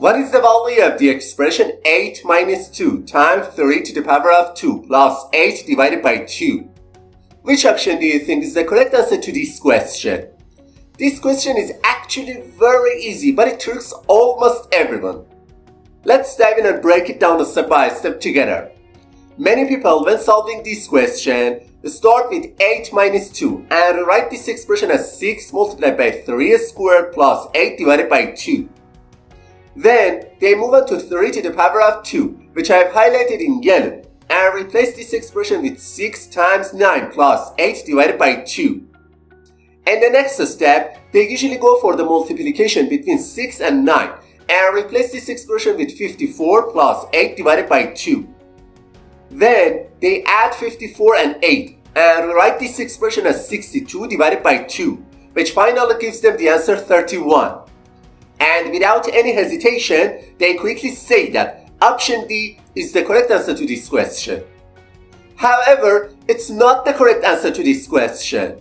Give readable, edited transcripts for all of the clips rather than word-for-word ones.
What is the value of the expression 8 minus 2 times 3 to the power of 2 plus 8 divided by 2? Which option do you think is the correct answer to this question? This question is actually very easy, but it tricks almost everyone. Let's dive in and break it down step by step together. Many people, when solving this question, start with 8 minus 2 and write this expression as 6 multiplied by 3 squared plus 8 divided by 2. Then, they move on to 3 to the power of 2, which I have highlighted in yellow, and replace this expression with 6 times 9 plus 8 divided by 2. And the next step, they usually go for the multiplication between 6 and 9, and replace this expression with 54 plus 8 divided by 2. Then, they add 54 and 8, and write this expression as 62 divided by 2, which finally gives them the answer 31. And without any hesitation, they quickly say that option D is the correct answer to this question. However, it's not the correct answer to this question.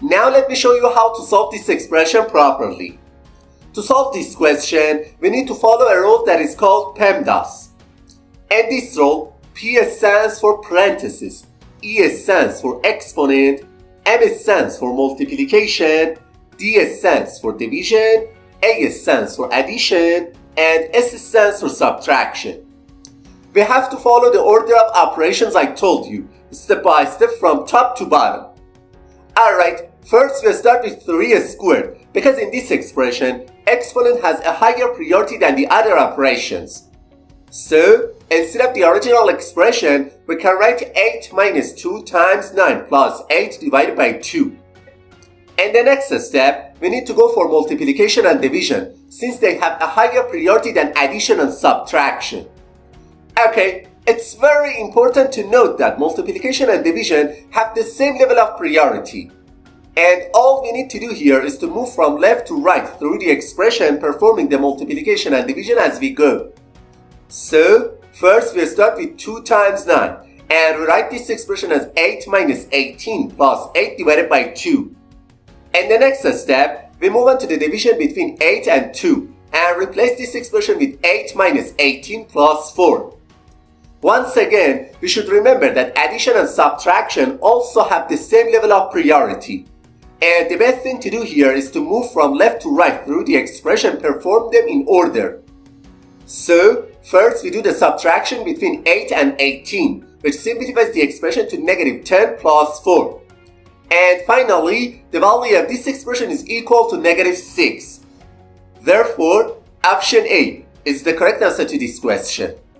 Now let me show you how to solve this expression properly. To solve this question, we need to follow a rule that is called PEMDAS. And this rule, P stands for parenthesis, E stands for exponent, M stands for multiplication, D stands for division, A stands for addition, and S stands for subtraction. We have to follow the order of operations I told you, step by step from top to bottom. Alright, first we start with 3 squared, because in this expression, exponent has a higher priority than the other operations. So, instead of the original expression, we can write 8 minus 2 times 9 plus 8 divided by 2. And the next step, we need to go for multiplication and division, since they have a higher priority than addition and subtraction. Okay, it's very important to note that multiplication and division have the same level of priority. And all we need to do here is to move from left to right through the expression, performing the multiplication and division as we go. So, first we start with 2 times 9, and write this expression as 8 minus 18 plus 8 divided by 2. And the next step, we move on to the division between 8 and 2 and replace this expression with 8 minus 18 plus 4. Once again, we should remember that addition and subtraction also have the same level of priority. And the best thing to do here is to move from left to right through the expression, perform them in order. So, first we do the subtraction between 8 and 18, which simplifies the expression to negative 10 plus 4. And finally, the value of this expression is equal to negative 6. Therefore, option A is the correct answer to this question.